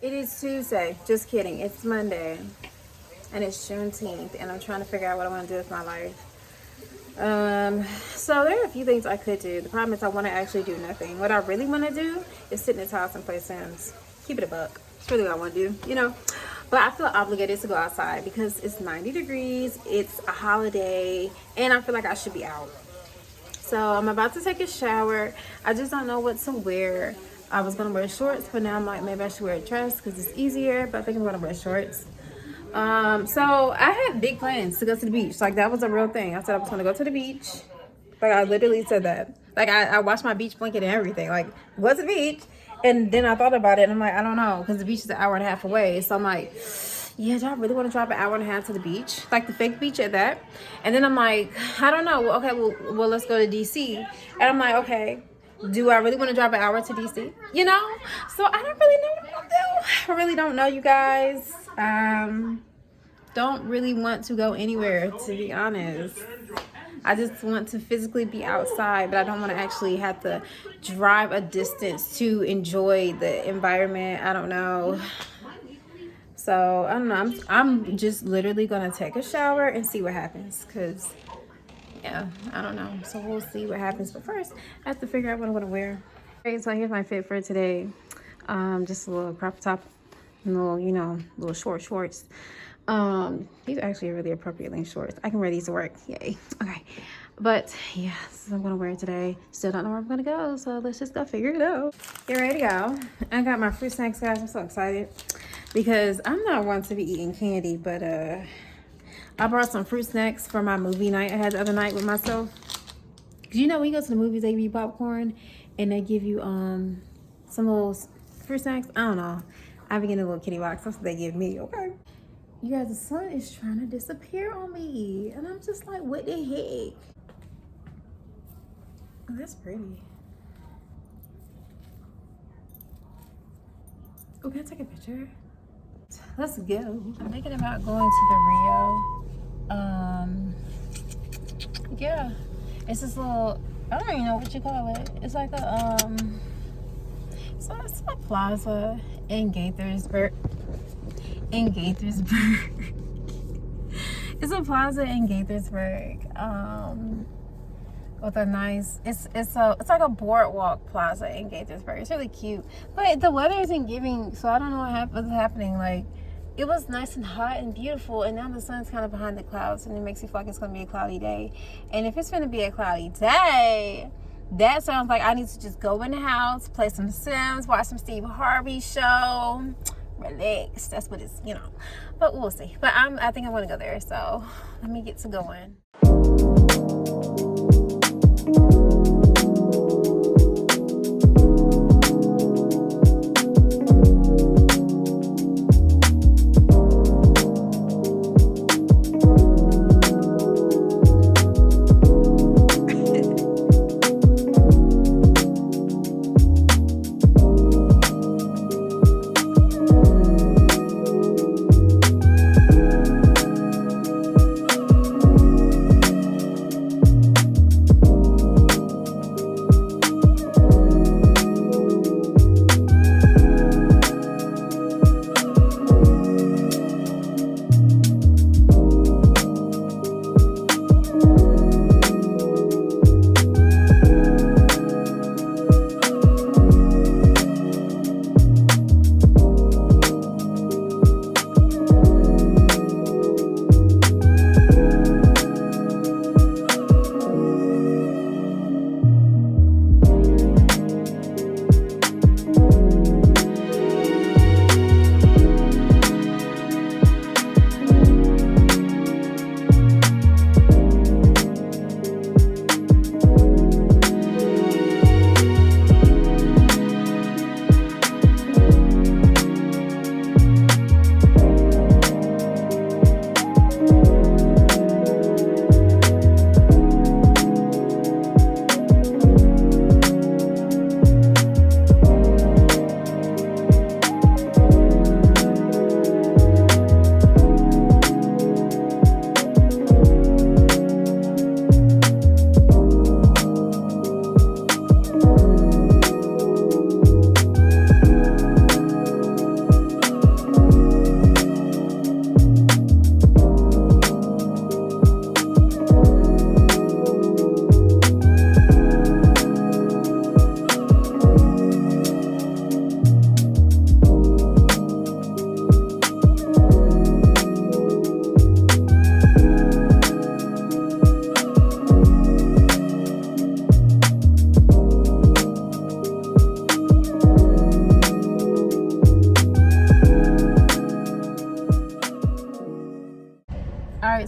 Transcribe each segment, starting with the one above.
It is Tuesday. Just kidding. It's Monday. And it's Juneteenth. And I'm trying to figure out what I want to do with my life. So there are a few things I could do. The problem is I want to actually do nothing. What I really want to do is sit in this house and play Sims. Keep it a buck. It's really what I want to do, you know. But I feel obligated to go outside because it's 90 degrees. It's a holiday. And I feel like I should be out. So I'm about to take a shower. I just don't know what to wear. I was gonna wear shorts, but now I'm like, maybe I should wear a dress because it's easier, but I think I'm gonna wear shorts. So I had big plans to go to the beach. Like, that was a real thing. I said I was gonna go to the beach. Like, I literally said that. Like, I washed my beach blanket and everything. Like, go to the beach. And then I thought about it and I'm like, I don't know, because the beach is an hour and a half away. So I'm like, yeah, do I really want to drive an hour and a half to the beach? Like the fake beach at that? And then I'm like, I don't know. Well, okay, well, let's go to DC. And I'm like, okay, do I really want to drive an hour to DC? You know? So I don't really know what I'm gonna do. I really don't know, you guys. Don't really want to go anywhere, to be honest. I just want to physically be outside, but I don't want to actually have to drive a distance to enjoy the environment. I don't know. So I don't know. I'm just literally gonna take a shower and see what happens, because yeah, I don't know. So we'll see what happens. But first, I have to figure out what I want to wear. Okay, so here's my fit for today. Just a little crop top, little, you know, little shorts. These are actually really appropriate length shorts. I can wear these to work. Yay. Okay. But yeah, this is what I'm gonna wear today. Still don't know where I'm gonna go, so let's just go figure it out. Get ready to go. I got my fruit snacks, guys. I'm so excited because I'm not one to be eating candy, but I brought some fruit snacks for my movie night I had the other night with myself. Cause you know when you go to the movies, they give you popcorn and they give you some little fruit snacks. I don't know. I've been getting a little kitty box. That's what they give me. Okay. You guys, the sun is trying to disappear on me, and I'm just like, what the heck? Oh, that's pretty. Oh, can I take a picture? Let's go. I'm thinking about going to the Rio. Yeah, it's this little, I don't even know what you call it. It's like a it's a plaza in Gaithersburg. It's a plaza in Gaithersburg. With a nice, it's like a boardwalk plaza in Gaithersburg. It's really cute, but the weather isn't giving, so I don't know what's happening. Like, it was nice and hot and beautiful, and now the sun's kind of behind the clouds, and it makes me feel like it's gonna be a cloudy day. And if it's gonna be a cloudy day, that sounds like I need to just go in the house, play some Sims, watch some Steve Harvey show, relax. That's what it's, you know. But we'll see. But I think I'm gonna go there. So let me get to going.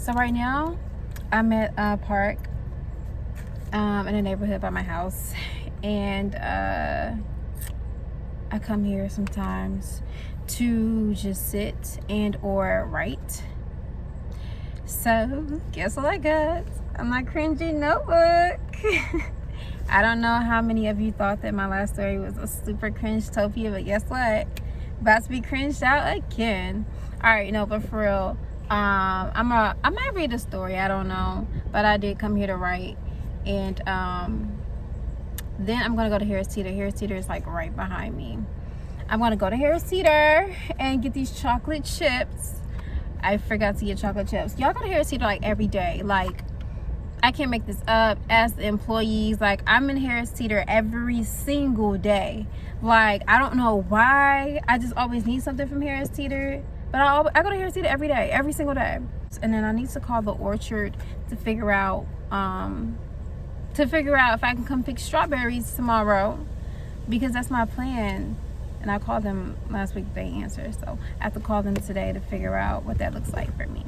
so right now I'm at a park in a neighborhood by my house, and I come here sometimes to just sit and or write. So guess what I got? My cringy notebook. I don't know how many of you thought that my last story was a super cringe-topia, but guess what? About to be cringed out again. All right, no, but for real, I might read a story, I don't know, but I did come here to write. And then I'm gonna go to Harris Teeter. Harris Teeter is like right behind me. I'm gonna go to Harris Teeter and get these chocolate chips. I forgot to get chocolate chips. Y'all go to Harris Teeter like every day. Like, I can't make this up. As the employees, like, I'm in Harris Teeter every single day. Like, I don't know why. I just always need something from Harris Teeter. But I go to Harris Teeter every day, every single day. And then I need to call the orchard to figure out if I can come pick strawberries tomorrow, because that's my plan. And I called them last week, they answered. So I have to call them today to figure out what that looks like for me.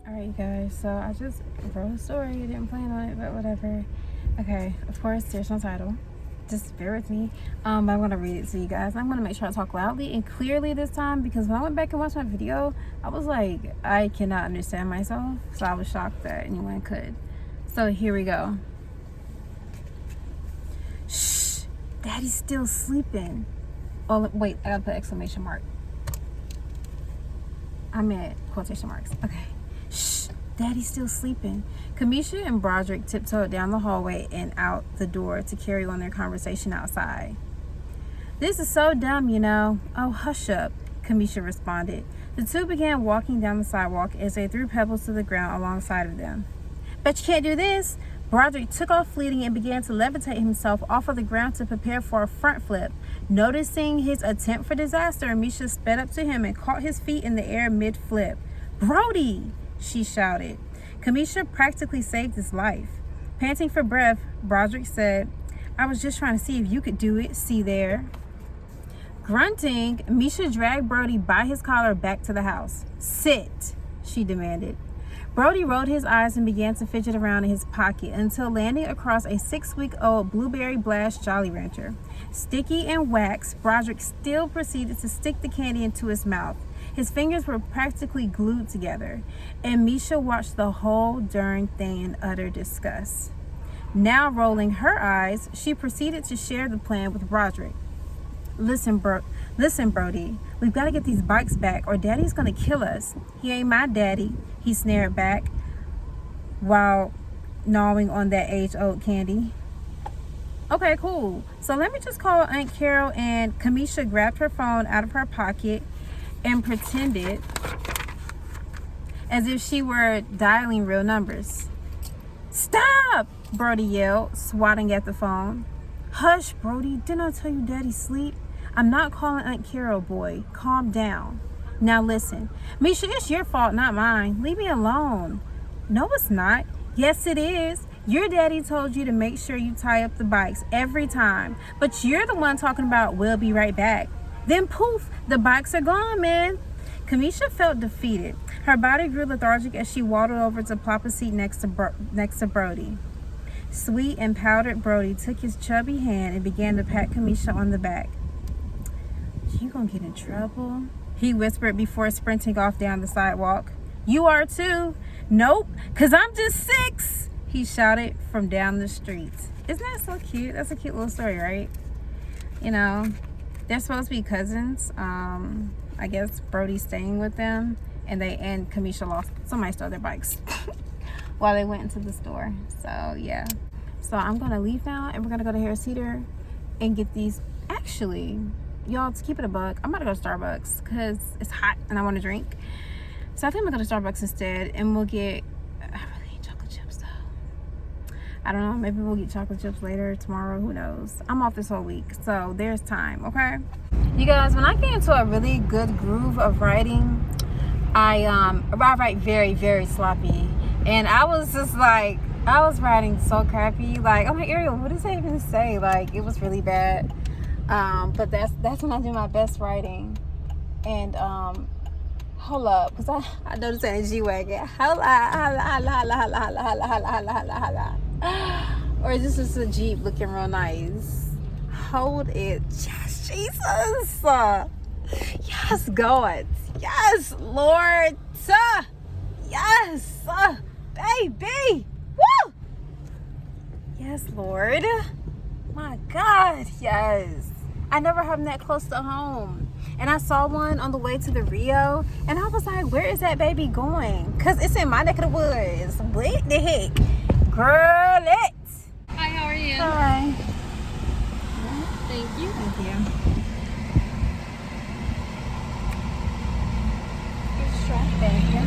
Alright guys, so I just wrote a story. I didn't plan on it, but whatever. Okay, of course there's no title. Just bear with me. I'm gonna read it to you guys. I'm gonna make sure I talk loudly and clearly this time, because when I went back and watched my video, I was like, I cannot understand myself. So I was shocked that anyone could. So here we go. Shh, Daddy's still sleeping. Oh wait, I gotta put exclamation mark. I meant quotation marks. Okay. Shh, Daddy's still sleeping. Kamisha and Broderick tiptoed down the hallway and out the door to carry on their conversation outside. This is so dumb, you know. Oh, hush up, Kamisha responded. The two began walking down the sidewalk as they threw pebbles to the ground alongside of them. Bet you can't do this. Broderick took off fleeting and began to levitate himself off of the ground to prepare for a front flip. Noticing his attempt for disaster, Misha sped up to him and caught his feet in the air mid-flip. Brody, she shouted. Kamisha practically saved his life. Panting for breath, Broderick said, I was just trying to see if you could do it. See there? Grunting, Misha dragged Brody by his collar back to the house. Sit, she demanded. Brody rolled his eyes and began to fidget around in his pocket until landing across a 6-week-old Blueberry Blast Jolly Rancher. Sticky and waxed, Broderick still proceeded to stick the candy into his mouth. His fingers were practically glued together, and Misha watched the whole darn thing in utter disgust. Now rolling her eyes, she proceeded to share the plan with Broderick. Listen, Brody, we've got to get these bikes back or Daddy's going to kill us. He ain't my daddy, he snared back while gnawing on that age-old candy. Okay, cool. So let me just call Aunt Carol. And Kamisha grabbed her phone out of her pocket and pretended as if she were dialing real numbers. Stop! Brody yelled, swatting at the phone. Hush, Brody. Didn't I tell you Daddy's asleep? I'm not calling Aunt Carol, boy. Calm down. Now listen. Misha, it's your fault, not mine. Leave me alone. No, it's not. Yes, it is. Your daddy told you to make sure you tie up the bikes every time. But you're the one talking about we'll be right back. Then poof, the bikes are gone, man. Kamisha felt defeated. Her body grew lethargic as she waddled over to plop a seat next to Brody. Sweet and powdered Brody took his chubby hand and began to pat Kamisha on the back. You gonna get in trouble? He whispered before sprinting off down the sidewalk. You are too. Nope, 'cause I'm just 6, he shouted from down the street. Isn't that so cute? That's a cute little story, right? You know, they're supposed to be cousins. I guess Brody's staying with them, and Kamisha somebody stole their bikes while they went into the store. So yeah. So I'm gonna leave now, and we're gonna go to Harris Teeter and get these. Actually, y'all, to keep it a buck, I'm about to go to Starbucks because it's hot and I want to drink. So I think I'm gonna go to Starbucks instead, and we'll get. I really need chocolate chips though. I don't know. Maybe we'll get chocolate chips later, tomorrow. Who knows? I'm off this whole week, so there's time. Okay. You guys, when I get into a really good groove of writing, I write very, very sloppy, and I was just like, I was writing so crappy. Like, I'm like, Ariel, what does that even say? Like, it was really bad. But that's when I do my best writing, and hold up, because I noticed that in G-Wagon. Holla. Or is this just a Jeep looking real nice? Hold it. Yes, Jesus. Yes, God. Yes, Lord. Yes, baby. Woo. Yes, Lord. My God, yes. I never have them that close to home. And I saw one on the way to the Rio, and I was like, where is that baby going? Because it's in my neck of the woods. What the heck? Girl, it. Hi, how are you? Hi. Thank you. Thank you. Here's a straw. Thank you.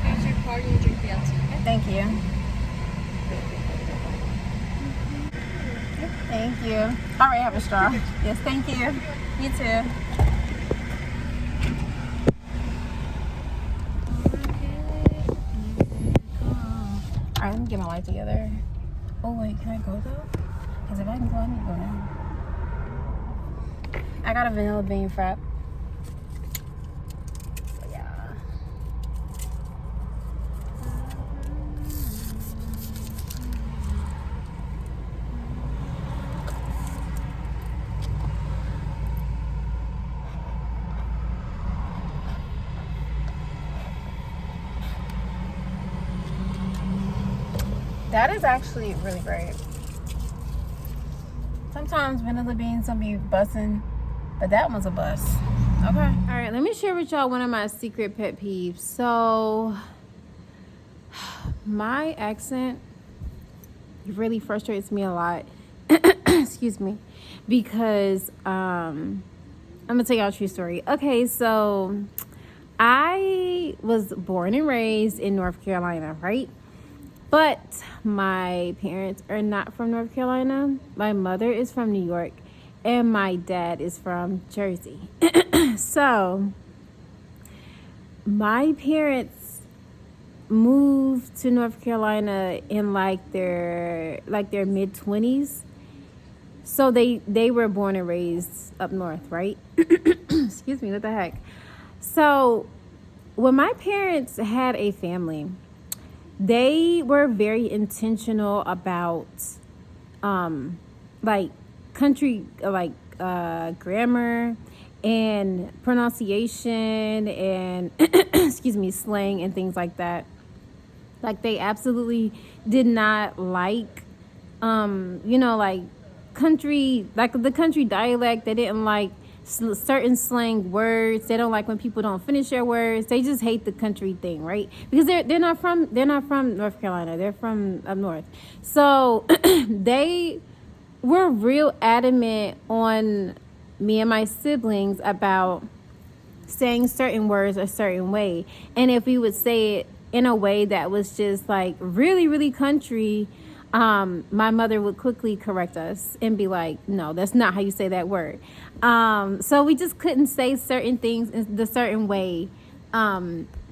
Here's your card and your drink the outside, okay? Thank you. Thank you. All right, have a straw. Yes, thank you. You too. All right, let me get my life together. Oh, wait, can I go though? Because if I can go, I need to go now. I got a vanilla bean frap. So, yeah. That is actually really great. Sometimes vanilla beans will be bussin', but that one's a bust. Okay. All right, let me share with y'all one of my secret pet peeves. So, my accent really frustrates me a lot. Excuse me. Because, I'm gonna tell y'all a true story. Okay, so I was born and raised in North Carolina, right? But my parents are not from North Carolina. My mother is from New York, and my dad is from Jersey. So my parents moved to North Carolina in like their mid-20s. So they were born and raised up north, right? Excuse me, what the heck? So when my parents had a family, they were very intentional about like country grammar and pronunciation and excuse me, slang and things like that. Like they absolutely did not like like country, like the country dialect. They didn't like certain slang words. They don't like when people don't finish their words. They just hate the country thing, right? Because they're not from North Carolina. They're from up north. So they were real adamant on me and my siblings about saying certain words a certain way. And if we would say it in a way that was just like really, really country, my mother would quickly correct us and be like, no, that's not how you say that word. So we just couldn't say certain things in the certain way.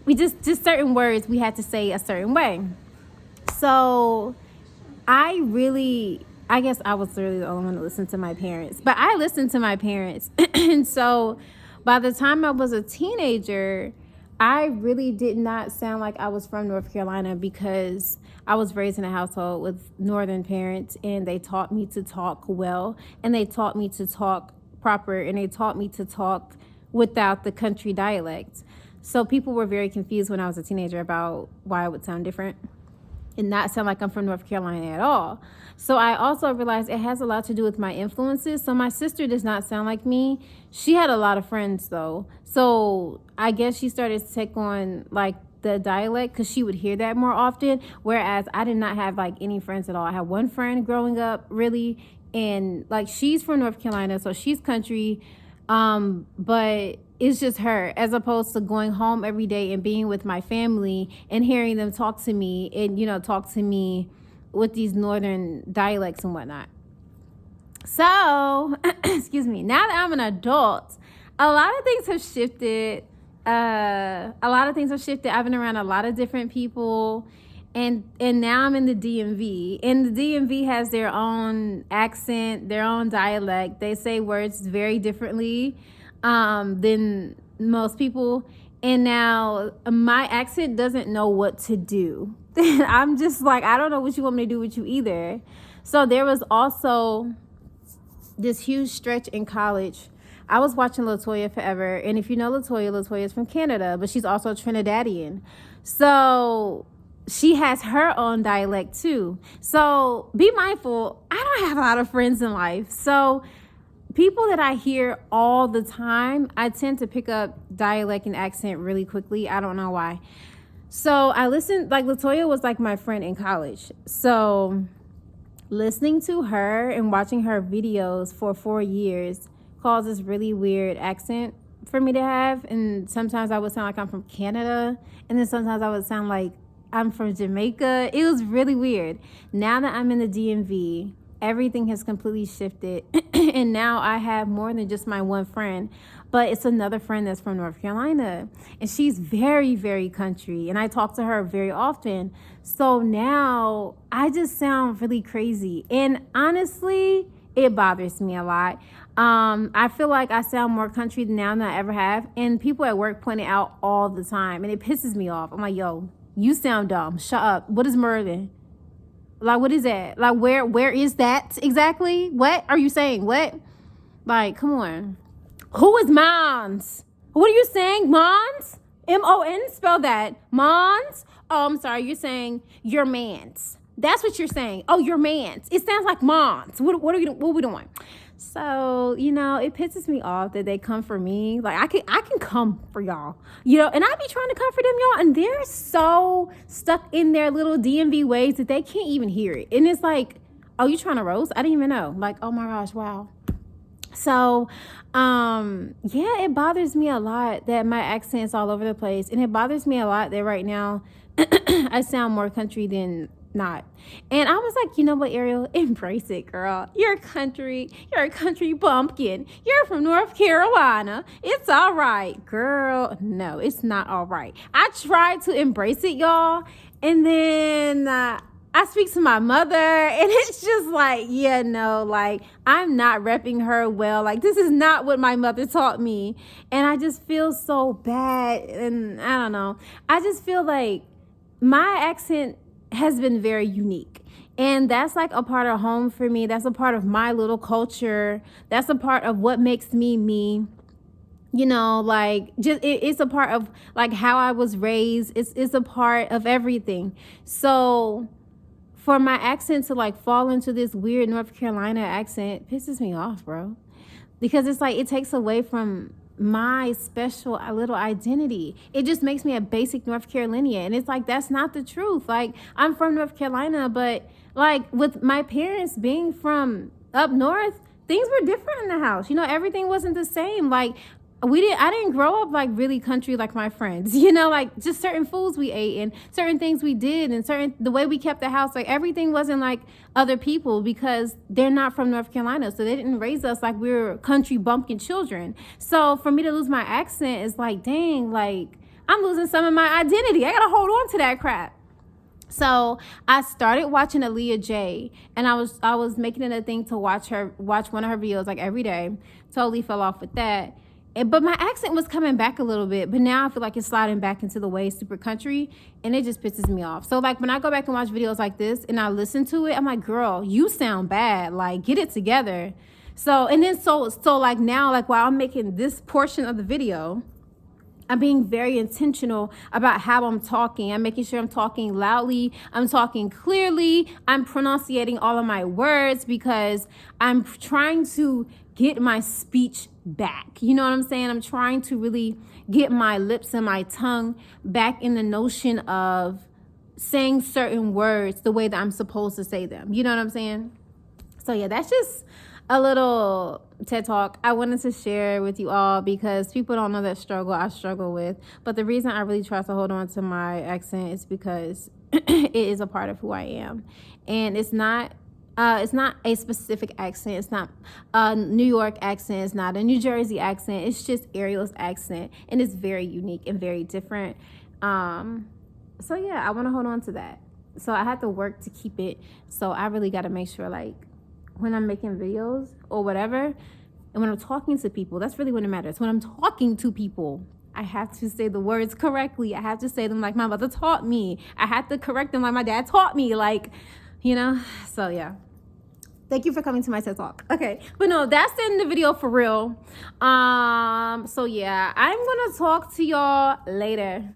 We just certain words we had to say a certain way. So I guess I was really the only one to listen to my parents, but I listened to my parents. And so by the time I was a teenager, I really did not sound like I was from North Carolina because I was raised in a household with northern parents, and they taught me to talk well, and they taught me to talk proper, and they taught me to talk without the country dialect. So people were very confused when I was a teenager about why I would sound different and not sound like I'm from North Carolina at all. So I also realized it has a lot to do with my influences. So my sister does not sound like me. She had a lot of friends though. So I guess she started to take on like the dialect because she would hear that more often. Whereas I did not have like any friends at all. I had one friend growing up really, and like she's from North Carolina, so she's country. But it's just her, as opposed to going home every day and being with my family and hearing them talk to me and, talk to me with these northern dialects and whatnot. So, excuse me, now that I'm an adult, a lot of things have shifted. I've been around a lot of different people. And now I'm in the DMV. And the DMV has their own accent, their own dialect. They say words very differently than most people. And now my accent doesn't know what to do. I'm just like, I don't know what you want me to do with you either. So there was also this huge stretch in college. I was watching LaToya forever. And if you know LaToya is from Canada, but she's also Trinidadian. So she has her own dialect too. So be mindful. I don't have a lot of friends in life. So people that I hear all the time, I tend to pick up dialect and accent really quickly. I don't know why. So I listened, like LaToya was like my friend in college. So listening to her and watching her videos for 4 years caused this really weird accent for me to have. And sometimes I would sound like I'm from Canada. And then sometimes I would sound like I'm from Jamaica. It was really weird. Now that I'm in the DMV, everything has completely shifted. And now I have more than just my one friend, but it's another friend that's from North Carolina. And she's very, very country. And I talk to her very often. So now I just sound really crazy. And honestly, it bothers me a lot. I feel like I sound more country now than I ever have. And people at work point it out all the time. And it pisses me off. I'm like, yo, you sound dumb. Shut up. What is Mervin? Like, what is that? Like, where is that exactly? What are you saying? What? Like, come on. Who is Mons? What are you saying? Mons? M-O-N? Spell that. Mons? Oh, I'm sorry. You're saying your mans. That's what you're saying. Oh, your mans. It sounds like Mons. What are we doing? So, it pisses me off that they come for me. Like, I can come for y'all, and I be trying to come for them, y'all. And they're so stuck in their little DMV ways that they can't even hear it. And it's like, oh, you trying to roast? I didn't even know. Like, oh my gosh, wow. So, yeah, it bothers me a lot that my accent's all over the place. And it bothers me a lot that right now I sound more country than not. And I was like, you know what, Ariel, embrace it, girl. You're a country bumpkin. You're from North Carolina. It's all right, girl. No, it's not all right. I tried to embrace it, y'all, and then I speak to my mother, and it's just like, yeah, no, like, I'm not repping her well. Like, this is not what my mother taught me. And I just feel so bad. And I don't know. I just feel like my accent has been very unique. And that's like a part of home for me. That's a part of my little culture. That's a part of what makes me me. Like, just it's a part of like how I was raised. It's a part of everything. So for my accent to like fall into this weird North Carolina accent pisses me off, bro. Because it's like it takes away from my special little identity. It just makes me a basic North Carolinian. And it's like, that's not the truth. Like, I'm from North Carolina, but like with my parents being from up north, things were different in the house. Everything wasn't the same. Like, I didn't grow up like really country like my friends, like just certain foods we ate and certain things we did and the way we kept the house, like everything wasn't like other people because they're not from North Carolina. So they didn't raise us like we were country bumpkin children. So for me to lose my accent is like, dang, like I'm losing some of my identity. I got to hold on to that crap. So I started watching Aaliyah J, and I was making it a thing to watch one of her videos like every day. Totally fell off with that. But my accent was coming back a little bit, but now I feel like it's sliding back into the way super country, and it just pisses me off. So like when I go back and watch videos like this and I listen to it, I'm like, girl, you sound bad. Like, get it together. So like now, like while I'm making this portion of the video, I'm being very intentional about how I'm talking. I'm making sure I'm talking loudly. I'm talking clearly. I'm pronunciating all of my words because I'm trying to get my speech back. You know what I'm saying? I'm trying to really get my lips and my tongue back in the notion of saying certain words the way that I'm supposed to say them. You know what I'm saying? So yeah, that's just a little TED talk I wanted to share with you all, because people don't know that struggle I struggle with. But the reason I really try to hold on to my accent is because it is a part of who I am, and it's not a specific accent. It's not a New York accent. It's not a New Jersey accent. It's just Ariel's accent, and it's very unique and very different. So yeah, I want to hold on to that. So I have to work to keep it. So I really got to make sure, like, when I'm making videos or whatever, and when I'm talking to people, that's really when it matters. When I'm talking to people, I have to say the words correctly. I have to say them like my mother taught me. I have to correct them like my dad taught me. Like, you know, so yeah. Thank you for coming to my TED Talk. Okay, but no, that's the end of the video for real. So yeah, I'm gonna talk to y'all later.